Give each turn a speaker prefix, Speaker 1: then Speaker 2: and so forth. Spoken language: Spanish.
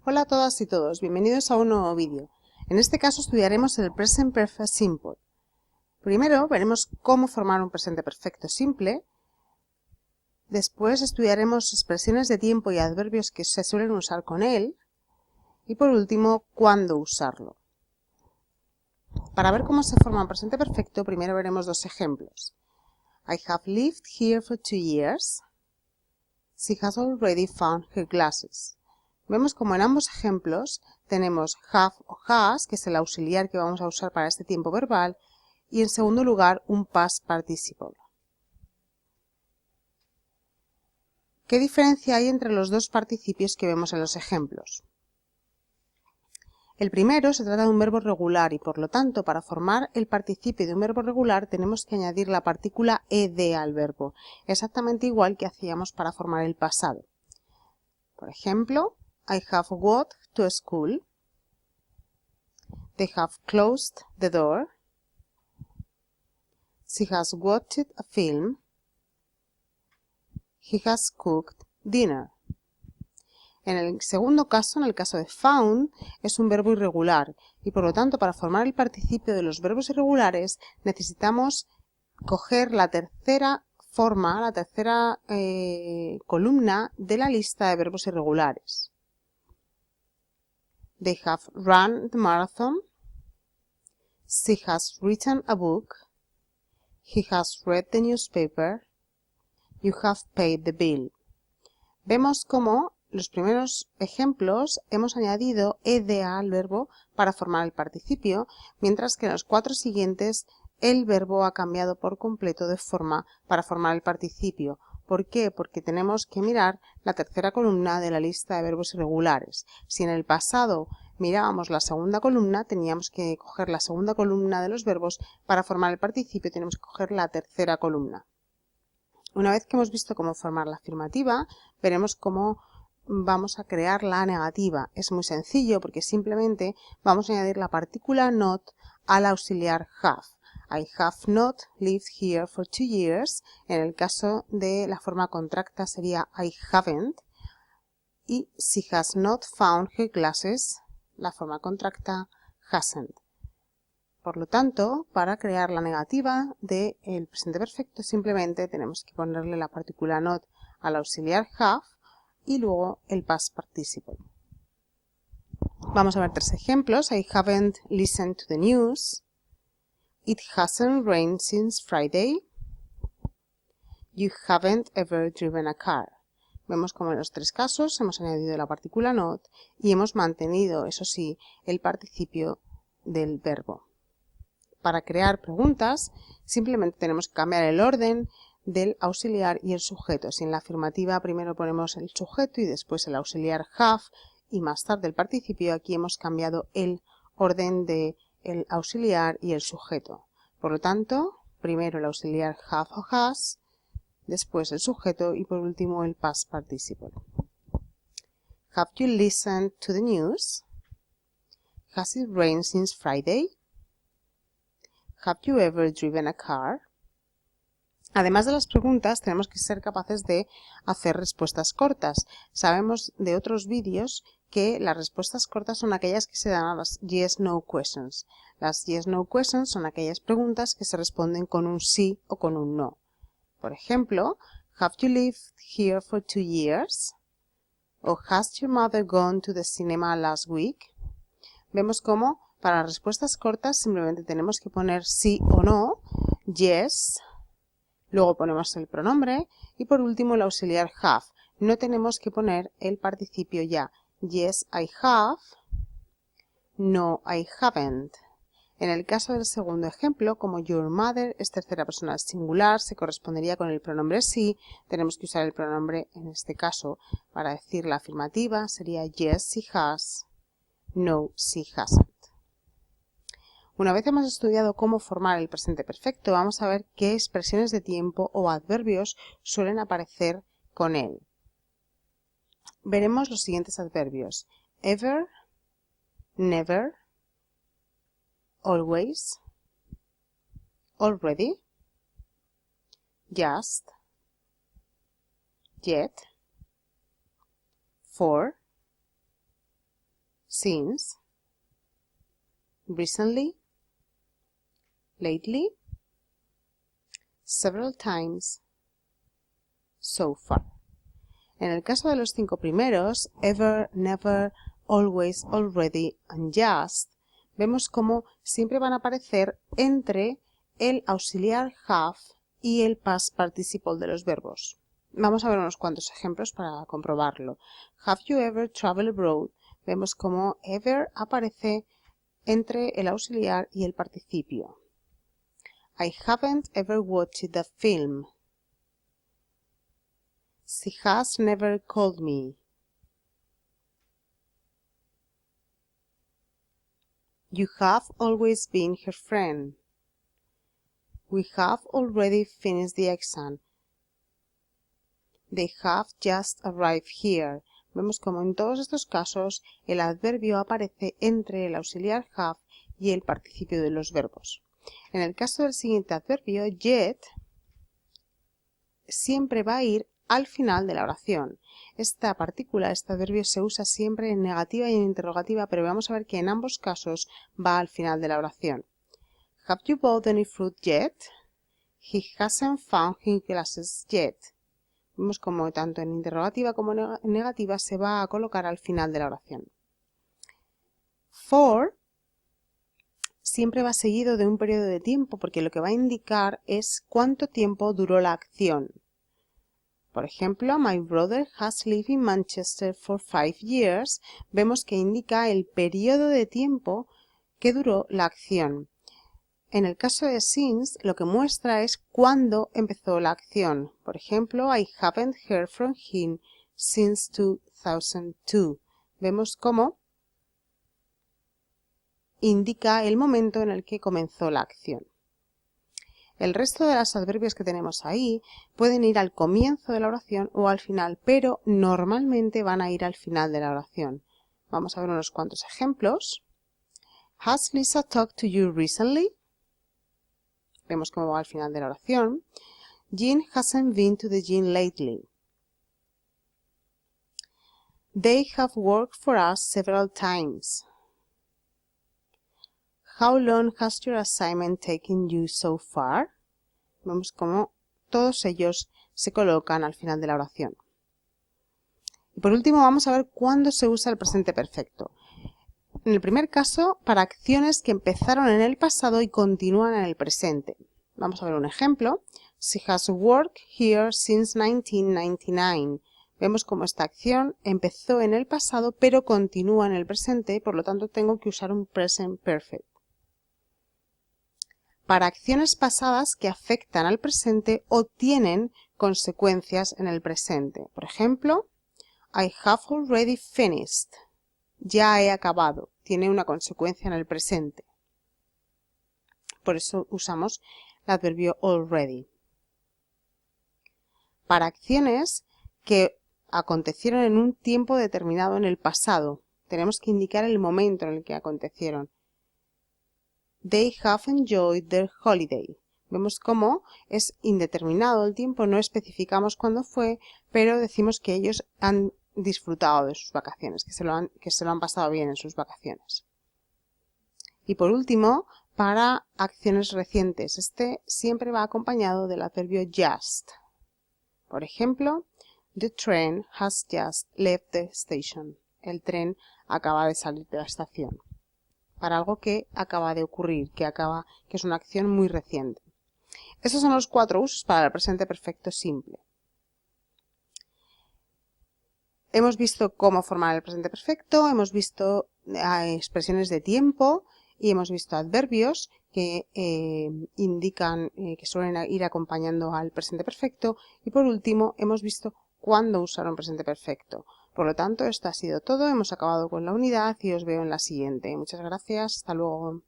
Speaker 1: Hola a todas y todos, bienvenidos a un nuevo vídeo. En este caso estudiaremos el Present Perfect Simple. Primero veremos cómo formar un presente perfecto simple. Después estudiaremos expresiones de tiempo y adverbios que se suelen usar con él. Y por último, cuándo usarlo. Para ver cómo se forma un presente perfecto, primero veremos dos ejemplos. I have lived here for 2 years. She has already found her glasses. Vemos como en ambos ejemplos tenemos have o has, que es el auxiliar que vamos a usar para este tiempo verbal, y en segundo lugar un past participle. ¿Qué diferencia hay entre los dos participios que vemos en los ejemplos? El primero se trata de un verbo regular y por lo tanto para formar el participio de un verbo regular tenemos que añadir la partícula ed al verbo, exactamente igual que hacíamos para formar el pasado. Por ejemplo, I have walked to school. They have closed the door. She has watched a film. He has cooked dinner. En el segundo caso, en el caso de found, es un verbo irregular y por lo tanto para formar el participio de los verbos irregulares necesitamos coger la tercera forma, la tercera columna de la lista de verbos irregulares. They have run the marathon. She has written a book. He has read the newspaper. You have paid the bill. Vemos cómo los primeros ejemplos hemos añadido ed al verbo para formar el participio, mientras que en los 4 siguientes el verbo ha cambiado por completo de forma para formar el participio. ¿Por qué? Porque tenemos que mirar la tercera columna de la lista de verbos irregulares. Si en el pasado mirábamos la segunda columna, teníamos que coger la segunda columna de los verbos. Para formar el participio tenemos que coger la tercera columna. Una vez que hemos visto cómo formar la afirmativa, veremos cómo vamos a crear la negativa. Es muy sencillo porque simplemente vamos a añadir la partícula not al auxiliar have. I have not lived here for 2 years. En el caso de la forma contracta sería I haven't. Y she has not found her glasses. La forma contracta hasn't. Por lo tanto, para crear la negativa del presente perfecto simplemente tenemos que ponerle la partícula not al auxiliar have y luego el past participle. Vamos a ver 3 ejemplos. I haven't listened to the news. It hasn't rained since Friday. You haven't ever driven a car. Vemos como en los 3 casos hemos añadido la partícula not y hemos mantenido, eso sí, el participio del verbo. Para crear preguntas, simplemente tenemos que cambiar el orden del auxiliar y el sujeto. Si en la afirmativa primero ponemos el sujeto y después el auxiliar have y más tarde el participio, aquí hemos cambiado el orden del auxiliar y el sujeto. Por lo tanto, primero el auxiliar have o has, después el sujeto y por último el past participle. Have you listened to the news? Has it rained since Friday? Have you ever driven a car? Además de las preguntas, tenemos que ser capaces de hacer respuestas cortas. Sabemos de otros vídeos que las respuestas cortas son aquellas que se dan a las yes-no questions. Las yes-no questions son aquellas preguntas que se responden con un sí o con un no. Por ejemplo, have you lived here for 2 years? O has your mother gone to the cinema last week? Vemos cómo para las respuestas cortas simplemente tenemos que poner sí o no, yes, luego ponemos el pronombre y por último el auxiliar have. No tenemos que poner el participio ya. Yes, I have. No, I haven't. En el caso del segundo ejemplo, como your mother es tercera persona singular, se correspondería con el pronombre sí. Tenemos que usar el pronombre en este caso para decir la afirmativa. Sería yes, she has. No, she hasn't. Una vez hemos estudiado cómo formar el presente perfecto, vamos a ver qué expresiones de tiempo o adverbios suelen aparecer con él. Veremos los siguientes adverbios: ever, never, always, already, just, yet, for, since, recently, lately, several times, so far. En el caso de los 5 primeros, ever, never, always, already and just, vemos cómo siempre van a aparecer entre el auxiliar have y el past participle de los verbos. Vamos a ver unos cuantos ejemplos para comprobarlo. Have you ever traveled abroad? Vemos cómo ever aparece entre el auxiliar y el participio. I haven't ever watched the film. She has never called me. You have always been her friend. We have already finished the exam. They have just arrived here. Vemos como en todos estos casos el adverbio aparece entre el auxiliar have y el participio de los verbos. En el caso del siguiente adverbio, yet, siempre va a ir al final de la oración. Esta partícula, este adverbio, se usa siempre en negativa y en interrogativa, pero vamos a ver que en ambos casos va al final de la oración. Have you bought any fruit yet? He hasn't found his glasses yet. Vemos como tanto en interrogativa como en negativa se va a colocar al final de la oración. For siempre va seguido de un periodo de tiempo porque lo que va a indicar es cuánto tiempo duró la acción. Por ejemplo, my brother has lived in Manchester for 5 years. Vemos que indica el periodo de tiempo que duró la acción. En el caso de since, lo que muestra es cuándo empezó la acción. Por ejemplo, I haven't heard from him since 2002. Vemos cómo indica el momento en el que comenzó la acción. El resto de los adverbios que tenemos ahí pueden ir al comienzo de la oración o al final, pero normalmente van a ir al final de la oración. Vamos a ver unos cuantos ejemplos. Has Lisa talked to you recently? Vemos cómo va al final de la oración. Jean hasn't been to the gym lately. They have worked for us several times. How long has your assignment taken you so far? Vemos cómo todos ellos se colocan al final de la oración. Y por último vamos a ver cuándo se usa el presente perfecto. En el primer caso, para acciones que empezaron en el pasado y continúan en el presente. Vamos a ver un ejemplo. She has worked here since 1999. Vemos cómo esta acción empezó en el pasado pero continúa en el presente, por lo tanto tengo que usar un present perfect. Para acciones pasadas que afectan al presente o tienen consecuencias en el presente. Por ejemplo, I have already finished. Ya he acabado. Tiene una consecuencia en el presente. Por eso usamos el adverbio already. Para acciones que acontecieron en un tiempo determinado en el pasado, tenemos que indicar el momento en el que acontecieron. They have enjoyed their holiday. Vemos cómo es indeterminado el tiempo, no especificamos cuándo fue, pero decimos que ellos han disfrutado de sus vacaciones, que se lo han pasado bien en sus vacaciones. Y por último, para acciones recientes, este siempre va acompañado del adverbio just. Por ejemplo, the train has just left the station. El tren acaba de salir de la estación. Para algo que acaba de ocurrir, que es una acción muy reciente. Estos son los 4 usos para el presente perfecto simple. Hemos visto cómo formar el presente perfecto, hemos visto expresiones de tiempo y hemos visto adverbios que indican que suelen ir acompañando al presente perfecto y por último hemos visto cuándo usar un presente perfecto. Por lo tanto, esto ha sido todo, hemos acabado con la unidad y os veo en la siguiente. Muchas gracias, hasta luego.